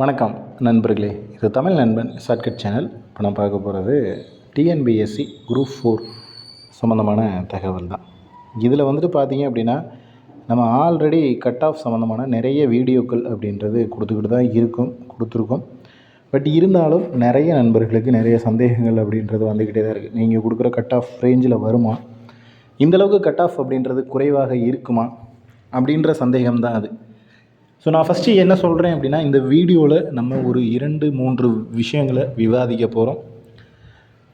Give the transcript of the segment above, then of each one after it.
வணக்கம் நண்பர்களே, இது தமிழ் நண்பன் ஷார்ட்கட் சேனல். இப்போ நான் பார்க்க போகிறது டிஎன்பிஎஸ்சி குரூப் 4 சம்மந்தமான தகவல் தான். இதில் வந்துட்டு பார்த்தீங்க அப்படின்னா, நம்ம ஆல்ரெடி கட் ஆஃப் சம்மந்தமான நிறைய வீடியோக்கள் அப்படின்றது கொடுத்துக்கிட்டு தான் கொடுத்துருக்கோம். பட் இருந்தாலும் நிறைய நண்பர்களுக்கு நிறைய சந்தேகங்கள் அப்படின்றது வந்துக்கிட்டே தான் இருக்குது. நீங்கள் கொடுக்குற கட் ஆஃப் ரேஞ்சில் வருமா, இந்தளவுக்கு கட் ஆஃப் அப்படின்றது குறைவாக இருக்குமா அப்படின்ற சந்தேகம் தான் அது. ஸோ நான் ஃபஸ்ட்டு என்ன சொல்கிறேன் அப்படின்னா, இந்த வீடியோவில் நம்ம ஒரு 2-3 விஷயங்களை விவாதிக்க போகிறோம்.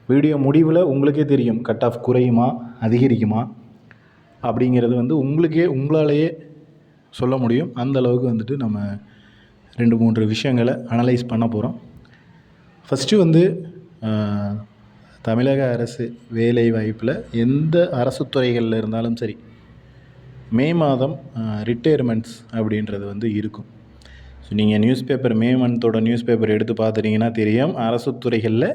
வீடியோ முடிவில் உங்களுக்கே தெரியும் கட் ஆஃப் குறையுமா அதிகரிக்குமா அப்படிங்கிறது உங்களாலேயே சொல்ல முடியும். அந்த அளவுக்கு வந்துட்டு நம்ம 2-3 விஷயங்களை அனலைஸ் பண்ண போகிறோம். ஃபஸ்ட்டு தமிழக அரசு வேலை வாய்ப்பில் எந்த அரசு துறைகளில் இருந்தாலும் சரி, மே மாதம் ரிட்டையர்மெண்ட்ஸ் அப்படின்றது இருக்கும். ஸோ நீங்கள் மே மந்தோட நியூஸ் பேப்பர் எடுத்து பார்த்துட்டிங்கன்னா தெரியும், அரசு துறைகளில்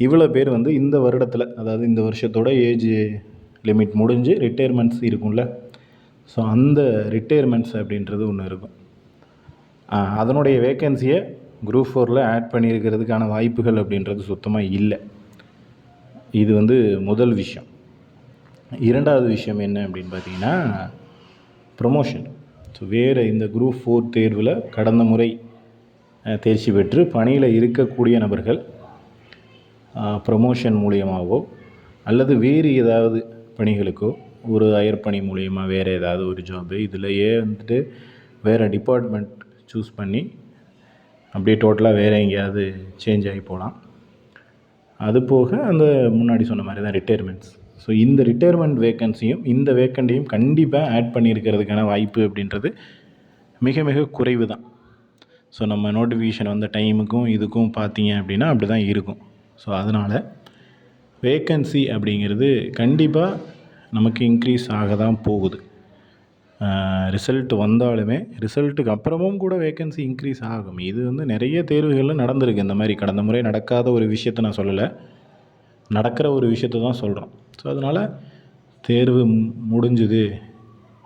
இவ்வளோ பேர் இந்த வருடத்தில், அதாவது இந்த வருஷத்தோட ஏஜ் லிமிட் முடிஞ்சு ரிட்டையர்மெண்ட்ஸ் இருக்கும்ல. ஸோ அந்த ரிட்டையர்மெண்ட்ஸ் அப்படின்றது ஒன்று இருக்கும். அதனுடைய வேக்கன்சியை குரூப் 4 ஆட் பண்ணியிருக்கிறதுக்கான வாய்ப்புகள் அப்படின்றது சுத்தமாக இல்லை. இது முதல் விஷயம். இரண்டாவது விஷயம் என்ன அப்படின்னு பார்த்தீங்கன்னா, ப்ரொமோஷன். ஸோ வேறு இந்த குரூப் 4 தேர்வில் கடந்த முறை தேர்ச்சி பெற்று பணியில் இருக்கக்கூடிய நபர்கள் ப்ரொமோஷன் மூலியமாகவோ அல்லது வேறு ஏதாவது பணிகளுக்கோ, ஒரு அயற்பணி மூலியமாக வேறு ஏதாவது ஒரு ஜாபு, இதிலையே வேறு டிபார்ட்மெண்ட் சூஸ் பண்ணி அப்படியே டோட்டலாக வேறு எங்கேயாவது சேஞ்ச் ஆகி போகலாம். அது போக அந்த முன்னாடி சொன்ன மாதிரி தான் ரிட்டையர்மெண்ட்ஸ். ஸோ இந்த ரிட்டையர்மெண்ட் வேக்கன்சியும் இந்த வேக்கண்டையும் கண்டிப்பாக ஆட் பண்ணியிருக்கிறதுக்கான வாய்ப்பு அப்படின்றது மிக மிக குறைவு தான். ஸோ நம்ம நோட்டிஃபிகேஷன் வந்த டைமுக்கும் இதுக்கும் பார்த்தீங்க அப்படின்னா அப்படி தான் இருக்கும். ஸோ அதனால் வேக்கன்சி அப்படிங்கிறது கண்டிப்பாக நமக்கு இன்க்ரீஸ் ஆக தான் போகுது. ரிசல்ட் வந்தாலுமே ரிசல்ட்டுக்கு அப்புறமும் கூட வேக்கன்சி இன்க்ரீஸ் ஆகும். இது நிறைய தேர்வுகளில் நடந்திருக்கு. இந்த மாதிரி கடந்த முறை நடக்காத ஒரு விஷயத்தை நான் சொல்லலை, நடக்கிற ஒரு விஷயத்தை தான் சொல்கிறோம். ஸோ அதனால் தேர்வு முடிஞ்சுது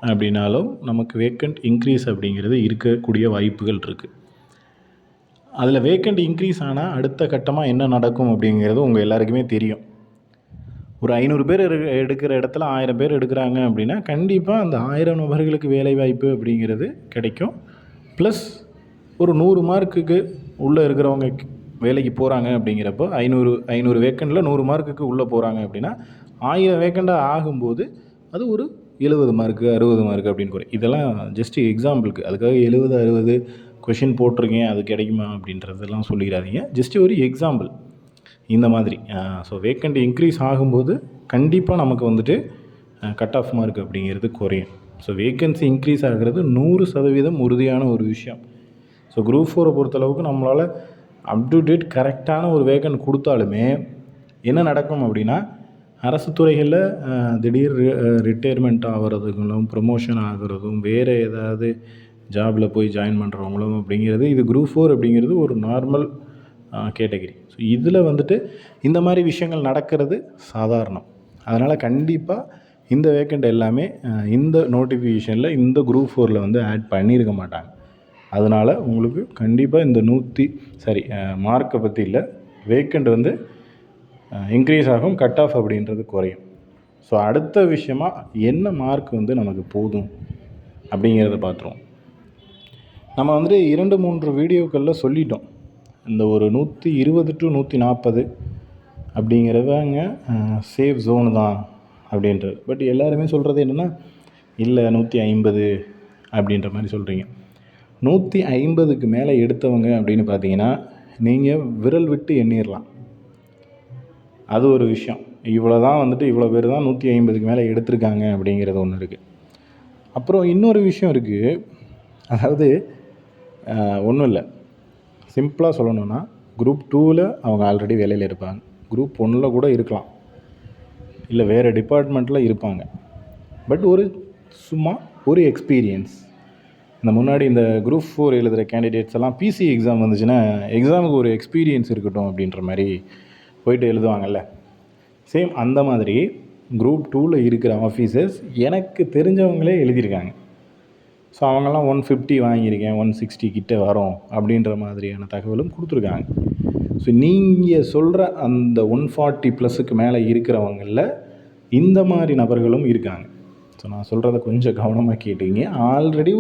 அப்படின்னாலும் நமக்கு வேக்கண்ட் இன்க்ரீஸ் அப்படிங்கிறது இருக்கக்கூடிய வாய்ப்புகள் இருக்குது. அதில் வேக்கண்ட் இன்க்ரீஸ் ஆனால் அடுத்த கட்டமாக என்ன நடக்கும் அப்படிங்கிறது உங்கள் எல்லாருக்குமே தெரியும். ஒரு 500 பேர் எடுக்கிற இடத்துல 1000 பேர் எடுக்கிறாங்க அப்படின்னா கண்டிப்பாக அந்த 1000 நபர்களுக்கு வேலைவாய்ப்பு அப்படிங்கிறது கிடைக்கும். ப்ளஸ் ஒரு 100 மார்க்குக்கு உள்ளே இருக்கிறவங்க வேலைக்கு போகிறாங்க அப்படிங்கிறப்போ 500 வேக்கண்டில் 100 மார்க்குக்கு உள்ளே போகிறாங்க அப்படின்னா 1000 வேக்கண்டாக ஆகும்போது அது ஒரு 70 மார்க்கு 60 மார்க்கு அப்படின்னு குறையும். இதெல்லாம் ஜஸ்ட்டு எக்ஸாம்பிளுக்கு, அதுக்காக 70-60 கொஷின் போட்டிருக்கேன் அது கிடைக்குமா அப்படின்றதெல்லாம் சொல்லிடாதீங்க. ஜஸ்ட்டு ஒரு எக்ஸாம்பிள் இந்த மாதிரி. ஸோ வேக்கண்ட் இன்க்ரீஸ் ஆகும்போது கண்டிப்பாக நமக்கு கட் ஆஃப் மார்க் அப்படிங்கிறது குறையும். ஸோ வேக்கன்சி இன்க்ரீஸ் ஆகிறது 100% உறுதியான ஒரு விஷயம். ஸோ குரூப் 4 பொறுத்தளவுக்கு நம்மளால் அப் டு டேட் கரெக்டான ஒரு வேக்கன்ட் கொடுத்தாலுமே என்ன நடக்கும் அப்படின்னா, அரசு துறைகளில் திடீர் ரிட்டையர்மெண்ட் ஆகிறதுங்களும் ப்ரொமோஷன் ஆகிறதும் வேறு ஏதாவது ஜாபில் போய் ஜாயின் பண்ணுறவங்களும் அப்படிங்கிறது, இது குரூப் 4 அப்படிங்கிறது ஒரு நார்மல் கேட்டகரி. ஸோ இதில் இந்த மாதிரி விஷயங்கள் நடக்கிறது சாதாரணம். அதனால் கண்டிப்பாக இந்த வேக்கண்ட் எல்லாமே இந்த நோட்டிஃபிகேஷனில் இந்த குரூப் 4ல் ஆட் பண்ணியிருக்க மாட்டாங்க. அதனால் உங்களுக்கு கண்டிப்பாக இந்த மார்க்கை பற்றி இல்லை, வேக்கண்ட் இன்க்ரீஸ் ஆகும், கட் ஆஃப் அப்படின்றது குறையும். ஸோ அடுத்த விஷயமாக என்ன மார்க் நமக்கு போதும் அப்படிங்கிறத பார்த்துருவோம். நம்ம 2-3 வீடியோக்களில் சொல்லிட்டோம், இந்த ஒரு 120 to 140 அப்படிங்கிறவங்க சேஃப் ஜோனு தான் அப்படின்றது. பட் எல்லாருமே சொல்கிறது என்னென்னா, இல்லை 150 அப்படின்ற மாதிரி சொல்கிறீங்க. 150க்கு மேலே எடுத்தவங்க அப்படின்னு பார்த்தீங்கன்னா நீங்கள் விரல் விட்டு எண்ணிடலாம். அது ஒரு விஷயம். இவ்வளோ தான் இவ்வளோ பேர் தான் 150க்கு மேலே எடுத்திருக்காங்க அப்படிங்கிறது ஒன்று இருக்குது. அப்புறம் இன்னொரு விஷயம் இருக்குது. அதாவது ஒன்றும் இல்லை, சிம்பிளாக சொல்லணுன்னா குரூப் 2ல் அவங்க ஆல்ரெடி வேலையில் இருப்பாங்க, குரூப் 1ல் கூட இருக்கலாம், இல்லை வேறு டிபார்ட்மெண்ட்டில் இருப்பாங்க. பட் சும்மா ஒரு எக்ஸ்பீரியன்ஸ், இந்த முன்னாடி இந்த குரூப் 4 எழுதுகிற கேண்டிடேட்ஸ் எல்லாம் பிசி எக்ஸாம் வந்துச்சுன்னா எக்ஸாமுக்கு ஒரு எக்ஸ்பீரியன்ஸ் இருக்கட்டும் அப்படின்ற மாதிரி போயிட்டு எழுதுவாங்கல்ல. சேம் அந்த மாதிரி குரூப் 2ல் இருக்கிற ஆஃபீஸர்ஸ் எனக்கு தெரிஞ்சவங்களே எழுதியிருக்காங்க. ஸோ அவங்கெல்லாம் 150 வாங்கியிருக்கேன், 160 கிட்ட வரும் அப்படின்ற மாதிரியான தகவலும் கொடுத்துருக்காங்க. ஸோ நீங்கள் சொல்கிற அந்த 140 ப்ளஸுக்கு மேலே இருக்கிறவங்களில் இந்த மாதிரி நபர்களும் இருக்காங்க. ஸோ நான் சொல்கிறத கொஞ்சம் கவனமாக கேட்டீங்க. ஆல்ரெடி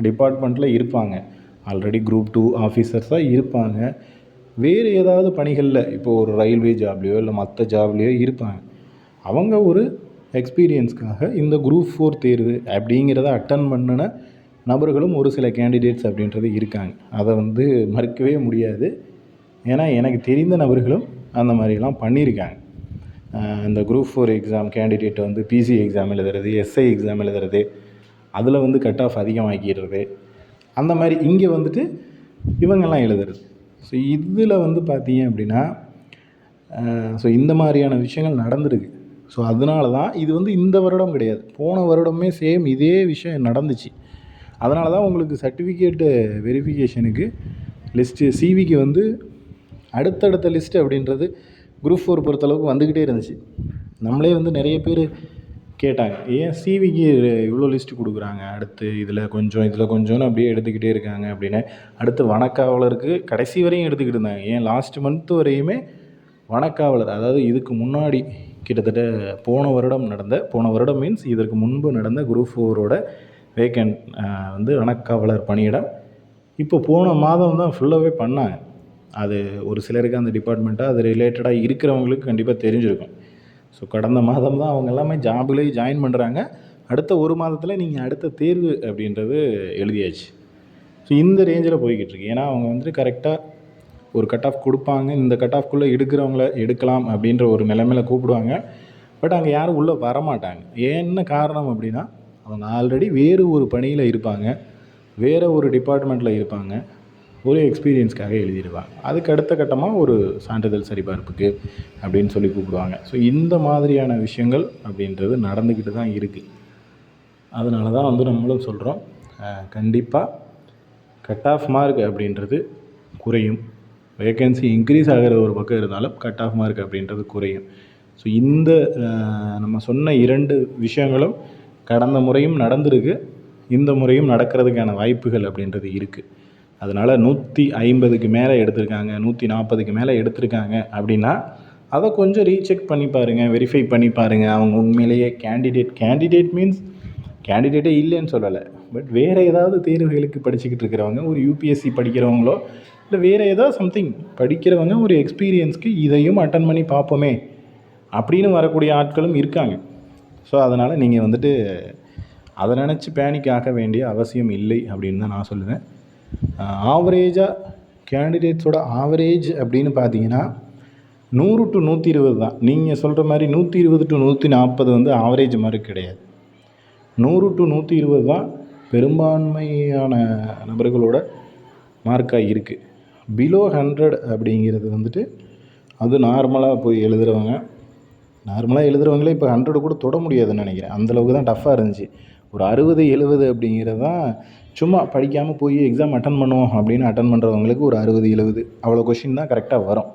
டிபார்ட்மெண்ட்டில் இருப்பாங்க, ஆல்ரெடி குரூப் 2 ஆஃபீஸர்ஸாக இருப்பாங்க, வேறு ஏதாவது பணிகளில் இப்போது ஒரு ரயில்வே ஜாப்லேயோ இல்லை மற்ற ஜாப்லேயோ இருப்பாங்க. அவங்க ஒரு எக்ஸ்பீரியன்ஸ்க்காக இந்த குரூப் 4 தேர்வு அப்படிங்கிறத அட்டன் பண்ணின நபர்களும் ஒரு சில கேண்டிடேட்ஸ் அப்படின்றது இருக்காங்க. அதை மறுக்கவே முடியாது. ஏன்னா எனக்கு தெரிந்த நபர்களும் அந்த மாதிரிலாம் பண்ணியிருக்காங்க. இந்த group 4 exam candidate PC exam எழுதுறது, எஸ்ஐ எக்ஸாம் எழுதுறது, அதில் கட் ஆஃப் அதிகமாக்கிடுறது, அந்த மாதிரி இங்கே இவங்கெல்லாம் எழுதுறது. ஸோ இதில் பார்த்தீங்க அப்படின்னா ஸோ இந்த மாதிரியான விஷயங்கள் நடந்திருக்கு. ஸோ அதனால தான் இது இந்த வருடம் கிடையாது, போன வருடமே சேம் இதே விஷயம் நடந்துச்சு. அதனால தான் உங்களுக்கு சர்டிஃபிகேட்டு வெரிஃபிகேஷனுக்கு லிஸ்ட்டு சிவிக்கு அடுத்தடுத்த லிஸ்ட்டு அப்படின்றது குரூப் 4 பொறுத்தளவுக்கு வந்துக்கிட்டே இருந்துச்சு. நம்மளே நிறைய பேர் கேட்டாங்க, ஏன் சிவிக்கு இவ்வளோ லிஸ்ட்டு கொடுக்குறாங்க, அடுத்து இதில் கொஞ்சம்னு அப்படியே எடுத்துக்கிட்டே இருக்காங்க அப்படின்னு. அடுத்து வனக்காவலருக்கு கடைசி வரையும் எடுத்துக்கிட்டு இருந்தாங்க. ஏன் லாஸ்ட் மந்த் வரையுமே வனக்காவலர், அதாவது இதுக்கு முன்னாடி கிட்டத்தட்ட போன வருடம் மீன்ஸ் இதற்கு முன்பு நடந்த குரூப் 4ஓட வேக்கண்ட் வனக்காவலர் பணியிடம் இப்போ போன மாதம் தான் ஃபுல்லாகவே பண்ணாங்க. அது ஒரு சிலருக்கு அந்த டிபார்ட்மெண்ட்டாக அது ரிலேட்டடாக இருக்கிறவங்களுக்கு கண்டிப்பாக தெரிஞ்சிருக்கும். ஸோ கடந்த மாதம் தான் அவங்க எல்லாமே ஜாப்லேயே ஜாயின் பண்ணுறாங்க. அடுத்த ஒரு மாதத்தில் நீங்கள் அடுத்த தேர்வு அப்படின்றது எழுதியாச்சு. ஸோ இந்த ரேஞ்சில் போய்கிட்டு இருக்கு. ஏன்னா அவங்க கரெக்டாக ஒரு கட் ஆஃப் கொடுப்பாங்க, இந்த கட் ஆஃப்குள்ளே எடுக்கிறவங்கள எடுக்கலாம் அப்படின்ற ஒரு நிலைமையில் கூப்பிடுவாங்க. பட் அங்கே யாரும் உள்ளே வரமாட்டாங்க. என்ன காரணம் அப்படின்னா, அவங்க ஆல்ரெடி வேறு ஒரு பணியில் இருப்பாங்க, வேறு ஒரு டிபார்ட்மெண்ட்டில் இருப்பாங்க, ஒரு எக்ஸ்பீரியன்ஸ்க்காக எழுதிடுவாங்க. அதுக்கு அடுத்த கட்டமாக ஒரு சான்றிதழ் சரிபார்ப்புக்கு அப்படின்னு சொல்லி கூப்பிடுவாங்க. ஸோ இந்த மாதிரியான விஷயங்கள் அப்படின்றது நடந்துக்கிட்டு தான் இருக்குது. அதனால தான் நம்மளும் சொல்கிறோம், கண்டிப்பாக கட் ஆஃப் மார்க் அப்படின்றது குறையும். வேக்கன்சி இன்க்ரீஸ் ஆகிற ஒரு பக்கம் இருந்தாலும் கட் ஆஃப் மார்க் அப்படின்றது குறையும். ஸோ இந்த நம்ம சொன்ன 2 விஷயங்களும் கடந்த முறையும் நடந்திருக்கு, இந்த முறையும் நடக்கிறதுக்கான வாய்ப்புகள் அப்படின்றது இருக்குது. அதனால் 150க்கு மேலே எடுத்திருக்காங்க, 140க்கு மேலே எடுத்திருக்காங்க அப்படின்னா அதை கொஞ்சம் ரீசெக் பண்ணி பாருங்கள், வெரிஃபை பண்ணி பாருங்கள். அவங்க உண்மையிலேயே கேண்டிடேட் மீன்ஸ் கேண்டிடேட்டே இல்லைன்னு சொல்லலை, பட் வேறு ஏதாவது தேர்வுகளுக்கு படிச்சுக்கிட்டு இருக்கிறவங்க, ஒரு யூபிஎஸ்சி படிக்கிறவங்களோ இல்லை வேறு ஏதாவது சம்திங் படிக்கிறவங்க ஒரு எக்ஸ்பீரியன்ஸ்க்கு இதையும் அட்டன் பண்ணி பார்ப்போமே அப்படின்னு வரக்கூடிய ஆட்களும் இருக்காங்க. ஸோ அதனால் நீங்கள் அதை நினச்சி பேனிக் ஆக வேண்டிய அவசியம் இல்லை அப்படின்னு தான் நான் சொல்லுவேன். ஆவரேஜாக கேண்டிடேட்ஸோட ஆவரேஜ் அப்படின்னு பார்த்தீங்கன்னா 100 to 120 தான். நீங்கள் சொல்கிற மாதிரி 120 to 140 ஆவரேஜ் மார்க் கிடையாது. 100 to 120 தான் பெரும்பான்மையான நபர்களோட மார்க்காக இருக்குது. பிலோ 100 அப்படிங்கிறது அது நார்மலாக போய் எழுதுகிறவங்களே இப்போ 100 கூட தொட முடியாதுன்னு நினைக்கிறேன். அந்தளவுக்கு தான் டஃப்பாக இருந்துச்சு. ஒரு 60 70 அப்படிங்கிறது தான் சும்மா படிக்காமல் போய் எக்ஸாம் அட்டன் பண்ணுவோம் அப்படின்னு அட்டன் பண்ணுறவங்களுக்கு ஒரு 60 70 அவ்வளோ கொஷின் தான் கரெக்டாக வரும்.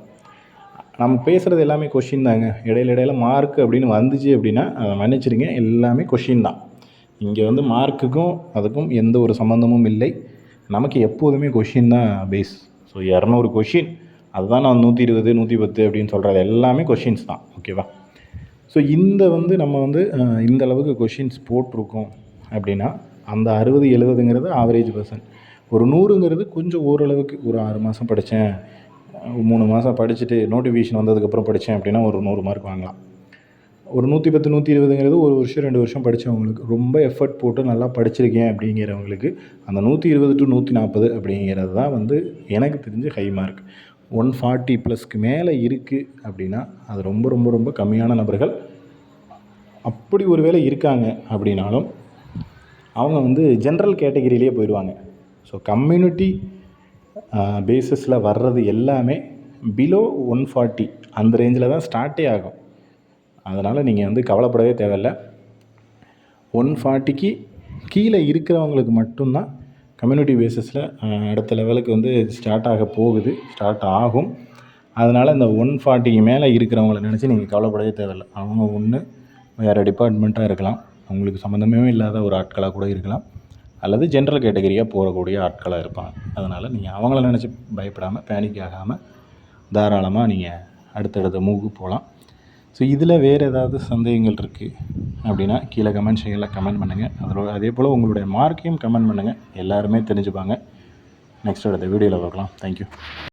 நம்ம பேசுகிறது எல்லாமே கொஷின் தாங்க. இடையில மார்க் அப்படின்னு வந்துச்சு அப்படின்னா அதை மன்னிச்சிடுங்க, எல்லாமே கொஷின் தான். இங்கே மார்க்குக்கும் அதுக்கும் எந்த ஒரு சம்மந்தமும் இல்லை. நமக்கு எப்போதுமே கொஷின் தான் பேஸ். ஸோ 200 கொஷின், அதுதான் நான் 120 110 அப்படின்னு சொல்கிறது எல்லாமே கொஷின்ஸ் தான். ஓகேவா? ஸோ இந்த நம்ம இந்த அளவுக்கு கொஷின்ஸ் போட்டிருக்கோம் அப்படின்னா அந்த 60 70ங்கிறது ஆவரேஜ் பர்சன். ஒரு 100ங்கிறது கொஞ்சம் ஓரளவுக்கு ஒரு 6 மாதம் படித்தேன், 3 மாதம் படிச்சுட்டு நோட்டிஃபிகேஷன் வந்ததுக்கப்புறம் படித்தேன் அப்படின்னா ஒரு 100 மார்க் வாங்கலாம். ஒரு 110 120ங்கிறது ஒரு வருஷம் 2 வருஷம் படித்தவங்களுக்கு, ரொம்ப எஃபர்ட் போட்டு நல்லா படிச்சிருக்கேன் அப்படிங்கிறவங்களுக்கு அந்த 120 to 140 அப்படிங்கிறது தான் எனக்கு தெரிஞ்ச ஹை மார்க். 140 ப்ளஸ்க்கு மேலே இருக்குது அப்படின்னா அது ரொம்ப ரொம்ப ரொம்ப கம்மியான நபர்கள். அப்படி ஒரு வேளை இருக்காங்க அப்படின்னாலும் அவங்க ஜென்ரல் கேட்டகிரிலேயே போயிடுவாங்க. ஸோ கம்யூனிட்டி பேஸஸில் வர்றது எல்லாமே பிலோ 140 அந்த ரேஞ்சில் தான் ஸ்டார்ட்டே ஆகும். அதனால் நீங்கள் கவலைப்படவே தேவையில்லை. 140க்கு கீழே இருக்கிறவங்களுக்கு மட்டும்தான் கம்யூனிட்டி பேஸஸில் அடுத்த லெவலுக்கு ஸ்டார்ட் ஆகும். அதனால் இந்த 140க்கு மேலே இருக்கிறவங்கள நினச்சி நீங்கள் கவலைப்படவே தேவையில்லை. அவங்க வேறு டிபார்ட்மெண்ட்டாக இருக்கலாம், அவங்களுக்கு சம்மந்தமே இல்லாத ஒரு ஆட்களாக கூட இருக்கலாம். அல்லது ஜென்ரல் கேட்டகரியாக போகக்கூடிய ஆட்களாக இருப்பாங்க. அதனால் நீங்கள் அவங்கள நினச்சி பயப்படாமல், பேனிக் ஆகாமல் தாராளமாக நீங்கள் அடுத்தடுத்த மூவ்க்கு போகலாம். ஸோ இதில் வேறு ஏதாவது சந்தேகங்கள் இருக்குது அப்படின்னா கீழே கமெண்ட் செக்ஷனில் கமெண்ட் பண்ணுங்கள். அதே போல் உங்களுடைய மார்க்கையும் கமெண்ட் பண்ணுங்கள். எல்லாருமே தெரிஞ்சுப்பாங்க. நெக்ஸ்ட் அடுத்த வீடியோவில் பார்க்கலாம். தேங்க்யூ.